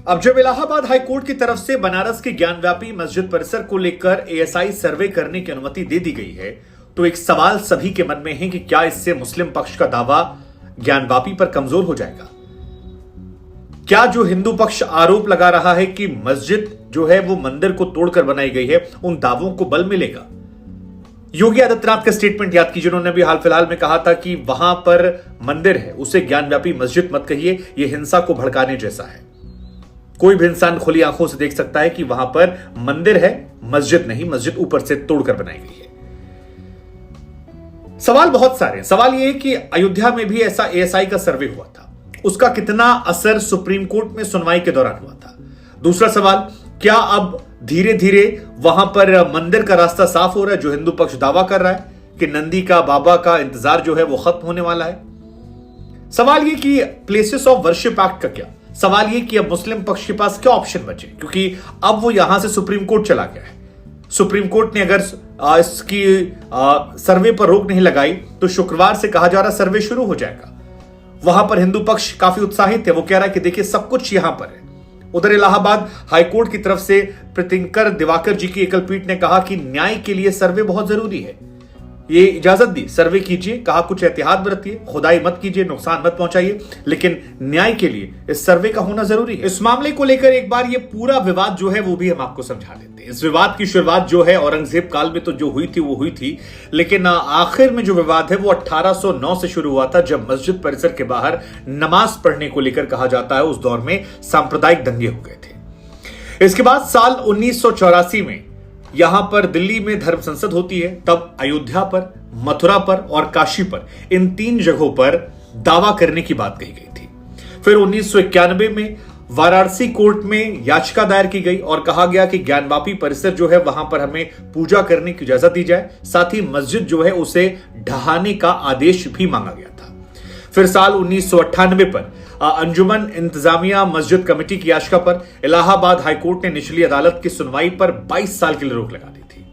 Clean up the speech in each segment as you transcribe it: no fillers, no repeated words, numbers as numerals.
अब जब इलाहाबाद हाईकोर्ट की तरफ से बनारस के ज्ञानव्यापी मस्जिद परिसर को लेकर एएसआई सर्वे करने की अनुमति दे दी गई है, तो एक सवाल सभी के मन में है कि क्या इससे मुस्लिम पक्ष का दावा ज्ञानव्यापी पर कमजोर हो जाएगा? क्या जो हिंदू पक्ष आरोप लगा रहा है कि मस्जिद जो है वो मंदिर को तोड़कर बनाई गई है, उन दावों को बल मिलेगा? योगी आदित्यनाथ का स्टेटमेंट याद कीजिए, उन्होंने भी हाल फिलहाल में कहा था कि वहां पर मंदिर है उसे ज्ञानव्यापी मस्जिद मत कहिए, यह हिंसा को भड़काने जैसा है। कोई भी इंसान खुली आंखों से देख सकता है कि वहां पर मंदिर है, मस्जिद नहीं, मस्जिद ऊपर से तोड़कर बनाई गई है। सवाल बहुत सारे हैं। सवाल यह है कि अयोध्या में भी ऐसा एएसआई का सर्वे हुआ था, उसका कितना असर सुप्रीम कोर्ट में सुनवाई के दौरान हुआ था? दूसरा सवाल, क्या अब धीरे धीरे वहां पर मंदिर का रास्ता साफ हो रहा है, जो हिंदू पक्ष दावा कर रहा है कि नंदी का बाबा का इंतजार जो है वो खत्म होने वाला है? सवाल यह कि प्लेसेस ऑफ वर्शिप एक्ट का क्या? सवाल यह कि अब मुस्लिम पक्ष के पास क्या ऑप्शन बचे, क्योंकि अब वो यहां से सुप्रीम कोर्ट चला गया है। सुप्रीम कोर्ट ने अगर इसकी सर्वे पर रोक नहीं लगाई तो शुक्रवार से कहा जा रहा सर्वे शुरू हो जाएगा। वहां पर हिंदू पक्ष काफी उत्साहित है, वो कह रहा है कि देखिए सब कुछ यहां पर है। उधर इलाहाबाद हाईकोर्ट की तरफ से प्रीतिंकर दिवाकर जी की एकल पीठ ने कहा कि न्याय के लिए सर्वे बहुत जरूरी है, ये इजाजत दी, सर्वे कीजिए, कहा कुछ एहतियात बरतिए, खुदाई मत कीजिए, नुकसान मत पहुंचाइए, लेकिन न्याय के लिए इस सर्वे का होना जरूरी है। इस मामले को लेकर एक बार ये पूरा विवाद जो है वो भी हम आपको समझा देते हैं। इस विवाद की शुरुआत जो है औरंगजेब काल में तो जो हुई थी वो हुई थी, लेकिन आखिर में जो विवाद है वो 1809 से शुरू हुआ था, जब मस्जिद परिसर के बाहर नमाज पढ़ने को लेकर कहा जाता है उस दौर में सांप्रदायिक दंगे हो गए थे। इसके बाद साल 1984 में यहां पर दिल्ली में धर्म संसद होती है, तब अयोध्या पर, मथुरा पर और काशी पर, इन 3 जगहों पर दावा करने की बात कही गई थी। फिर 1991 में वाराणसी कोर्ट में याचिका दायर की गई और कहा गया कि ज्ञानवापी परिसर जो है वहां पर हमें पूजा करने की इजाजत दी जाए, साथ ही मस्जिद जो है उसे ढहाने का आदेश भी मांगा गया था। फिर साल 1998 पर अंजुमन इंतजामिया मस्जिद कमेटी की याचिका पर इलाहाबाद हाईकोर्ट ने निचली अदालत की सुनवाई पर 22 साल के लिए रोक लगा दी थी।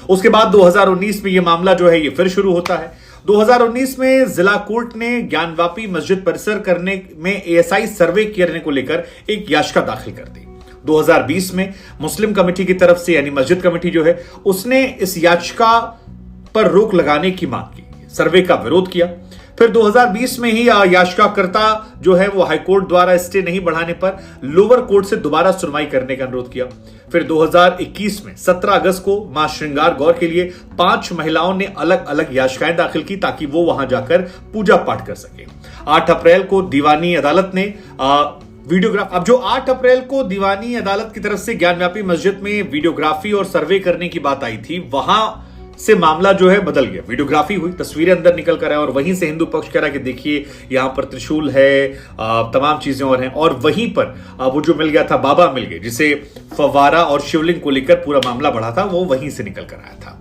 उसके बाद 2019 में यह मामला जो है ये फिर शुरू होता है। 2019 में जिला कोर्ट ने ज्ञानवापी मस्जिद परिसर करने में एएसआई सर्वे करने को लेकर एक याचिका दाखिल कर दी। 2020 में मुस्लिम कमेटी की तरफ से, यानी मस्जिद कमेटी जो है, उसने इस याचिका पर रोक लगाने की मांग की, सर्वे का विरोध किया। फिर 2020 में ही याचिकाकर्ता जो है वो हाईकोर्ट द्वारा स्टे नहीं बढ़ाने पर लोअर कोर्ट से दोबारा सुनवाई करने का अनुरोध किया। फिर 2021 में 17 अगस्त को मां श्रृंगार गौर के लिए 5 महिलाओं ने अलग अलग याचिकाएं दाखिल की ताकि वो वहां जाकर पूजा पाठ कर सके। 8 अप्रैल को दीवानी अदालत ने अब जो 8 अप्रैल को दीवानी अदालत की तरफ से ज्ञानव्यापी मस्जिद में वीडियोग्राफी और सर्वे करने की बात आई थी, वहां से मामला जो है बदल गया। वीडियोग्राफी हुई, तस्वीरें अंदर निकल कर आए और वहीं से हिंदू पक्ष कह रहा है कि देखिए यहां पर त्रिशूल है, तमाम चीजें और हैं, और वहीं पर वो जो मिल गया था, बाबा मिल गए, जिसे फव्वारा और शिवलिंग को लेकर पूरा मामला बढ़ा था, वो वहीं से निकल कर आया था।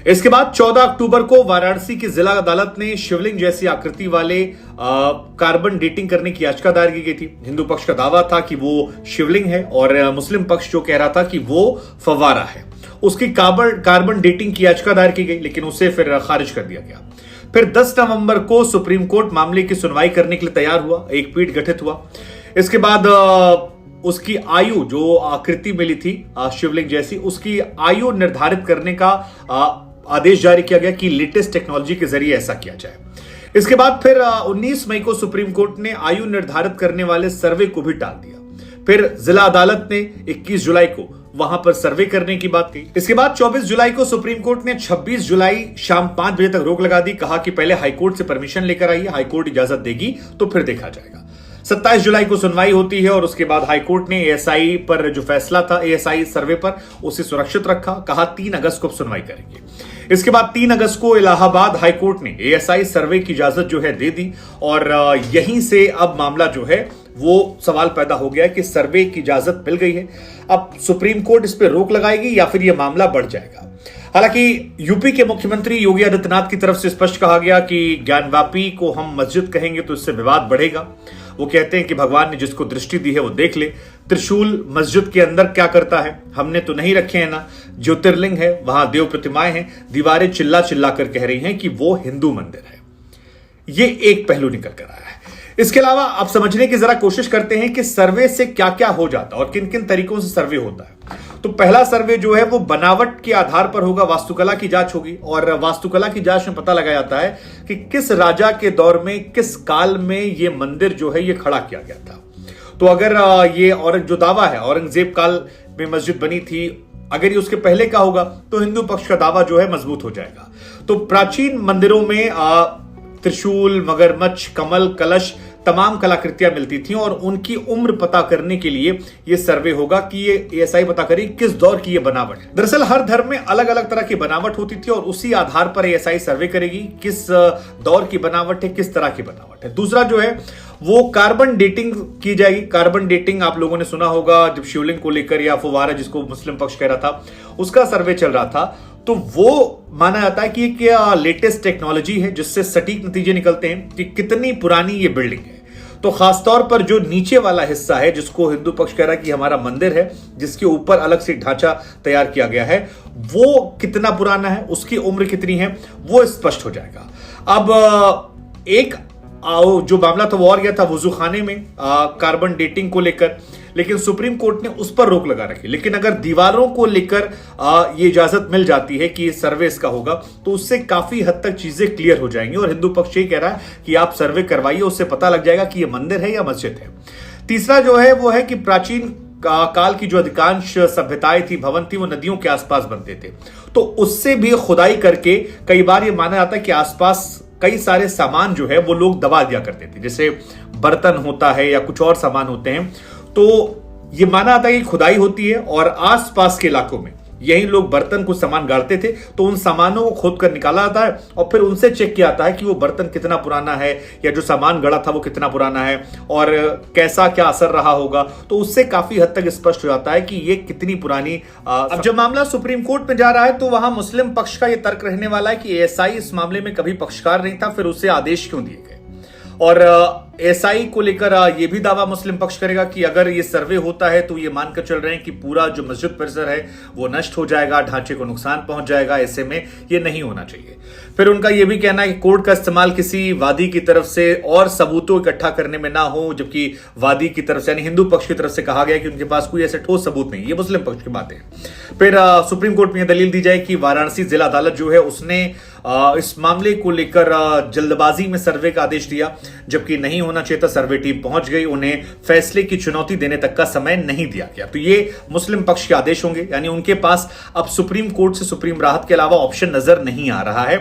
इसके बाद 14 अक्टूबर को वाराणसी की जिला अदालत ने शिवलिंग जैसी आकृति वाले कार्बन डेटिंग करने की याचिका दायर की गई थी। हिंदू पक्ष का दावा था कि वो शिवलिंग है और मुस्लिम पक्ष जो कह रहा था कि वो फव्वारा है। उसकी कार्बन डेटिंग की याचिका दायर की गई, लेकिन उसे फिर खारिज कर दिया गया। फिर 10 नवंबर को सुप्रीम कोर्ट मामले की सुनवाई करने के लिए तैयार हुआ, एक पीठ गठित हुआ। इसके बाद उसकी आयु, जो आकृति मिली थी शिवलिंग जैसी, उसकी आयु निर्धारित करने का आदेश जारी किया गया कि लेटेस्ट टेक्नोलॉजी के जरिए ऐसा किया जाए। इसके बाद फिर 19 मई को सुप्रीम कोर्ट ने आयु निर्धारित करने वाले सर्वे को भी टाल दिया। फिर जिला अदालत ने 21 जुलाई को वहां पर सर्वे करने की बात कही। इसके बाद 24 जुलाई को सुप्रीम कोर्ट ने 26 जुलाई शाम 5 बजे तक रोक लगा दी, कहा कि पहले हाईकोर्ट से परमिशन लेकर आइए, हाईकोर्ट इजाजत देगी तो फिर देखा जाएगा। 27 जुलाई को सुनवाई होती है और उसके बाद हाईकोर्ट ने एएसआई पर जो फैसला था, एएसआई सर्वे पर, उसे सुरक्षित रखा, कहा 3 अगस्त को सुनवाई करेंगे। इसके बाद 3 अगस्त को इलाहाबाद हाईकोर्ट ने एएसआई सर्वे की इजाजत जो है दे दी और यहीं से अब मामला जो है वो सवाल पैदा हो गया कि सर्वे की इजाजत मिल गई है, अब सुप्रीम कोर्ट इस पर रोक लगाएगी या फिर यह मामला बढ़ जाएगा। हालांकि यूपी के मुख्यमंत्री योगी आदित्यनाथ की तरफ से स्पष्ट कहा गया कि ज्ञानवापी को हम मस्जिद कहेंगे तो इससे विवाद बढ़ेगा। वो कहते हैं कि भगवान ने जिसको दृष्टि दी है वो देख ले, त्रिशूल मस्जिद के अंदर क्या करता है, हमने तो नहीं रखे हैं ना, ज्योतिर्लिंग है, वहां देव प्रतिमाएं हैं, दीवारें चिल्ला चिल्ला कर कह रही हैं कि वो हिंदू मंदिर है। ये एक पहलू निकल कर आया है। इसके अलावा आप समझने की जरा कोशिश करते हैं कि सर्वे से क्या क्या हो जाता है और किन किन तरीकों से सर्वे होता है। तो पहला सर्वे जो है वो बनावट के आधार पर होगा, वास्तुकला की जांच होगी और वास्तुकला की जांच में पता लगाया जाता है कि किस राजा के दौर में, किस काल में ये मंदिर जो है ये खड़ा किया गया था। तो अगर ये और जो दावा है औरंगजेब काल में मस्जिद बनी थी, अगर ये उसके पहले का होगा तो हिंदू पक्ष का दावा जो है मजबूत हो जाएगा। तो प्राचीन मंदिरों में त्रिशूल, मगरमच्छ, कमल, कलश तमाम कलाकृतियां मिलती थी और उनकी उम्र पता करने के लिए यह सर्वे होगा कि ये एएसआई पता करेगी किस दौर की ये बनावट है। दरअसल हर धर्म में अलग अलग तरह की बनावट होती थी और उसी आधार पर एएसआई सर्वे करेगी किस दौर की बनावट है, किस तरह की बनावट है। दूसरा जो है वो कार्बन डेटिंग की जाएगी। कार्बन डेटिंग आप लोगों ने सुना होगा, जब शिवलिंग को लेकर या फुवारा जिसको मुस्लिम पक्ष कह रहा था उसका सर्वे चल रहा था, तो वो माना जाता है कि क्या लेटेस्ट टेक्नोलॉजी है जिससे सटीक नतीजे निकलते हैं कि कितनी पुरानी ये बिल्डिंग है। तो खासतौर पर जो नीचे वाला हिस्सा है जिसको हिंदू पक्ष कह रहा है कि हमारा मंदिर है, जिसके ऊपर अलग से ढांचा तैयार किया गया है, वो कितना पुराना है, उसकी उम्र कितनी है, वो स्पष्ट हो जाएगा। अब एक जो मामला था वो और गया था वजू खाने में कार्बन डेटिंग को लेकर, लेकिन सुप्रीम कोर्ट ने उस पर रोक लगा रखी। लेकिन अगर दीवारों को लेकर ये इजाजत मिल जाती है कि सर्वे इसका होगा तो उससे काफी हद तक चीजें क्लियर हो जाएंगी और हिंदू पक्ष ये कह रहा है कि आप सर्वे करवाइए, उससे पता लग जाएगा कि ये मंदिर है या मस्जिद है। तीसरा जो है वो है कि प्राचीन काल की जो अधिकांश सभ्यताएं थी, भवन थी, वो नदियों के आसपास बनते थे, तो उससे भी खुदाई करके कई बार ये माना जाता है कि आसपास कई सारे सामान जो है वो लोग दबा दिया करते थे, जैसे बर्तन होता है या कुछ और सामान होते हैं। तो ये माना जाता है कि खुदाई होती है और आसपास के इलाकों में यही लोग बर्तन कुछ सामान गाड़ते थे, तो उन सामानों को खोद कर निकाला जाता है और फिर उनसे चेक किया जाता है कि वो बर्तन कितना पुराना है या जो सामान गड़ा था वो कितना पुराना है और कैसा क्या असर रहा होगा। तो उससे काफी हद तक स्पष्ट हो जाता है कि ये कितनी पुरानी। अब जब मामला सुप्रीम कोर्ट में जा रहा है तो वहां मुस्लिम पक्ष का यह तर्क रहने वाला है कि एएसआई इस मामले में कभी पक्षकार नहीं था, फिर उसे आदेश क्यों दिए गए। और एएसआई को लेकर यह भी दावा मुस्लिम पक्ष करेगा कि अगर ये सर्वे होता है तो ये मानकर चल रहे हैं कि पूरा जो मस्जिद परिसर है वो नष्ट हो जाएगा, ढांचे को नुकसान पहुंच जाएगा, ऐसे में ये नहीं होना चाहिए। फिर उनका यह भी कहना है कि कोर्ट का इस्तेमाल किसी वादी की तरफ से और सबूतों इकट्ठा करने में ना हो, जबकि वादी की तरफ से यानी हिंदू पक्ष की तरफ से कहा गया कि उनके पास कोई ऐसे ठोस सबूत नहीं। ये मुस्लिम पक्ष की बात है। फिर सुप्रीम कोर्ट में यह दलील दी जाए कि वाराणसी जिला अदालत जो है उसने इस मामले को लेकर जल्दबाजी में सर्वे का आदेश दिया, जबकि नहीं होना चाहिए था। सर्वे टीम पहुंच गई, उन्हें फैसले की चुनौती देने तक का समय नहीं दिया गया। तो ये मुस्लिम पक्ष के आदेश होंगे, यानी उनके पास अब सुप्रीम कोर्ट से सुप्रीम राहत के अलावा ऑप्शन नजर नहीं आ रहा है।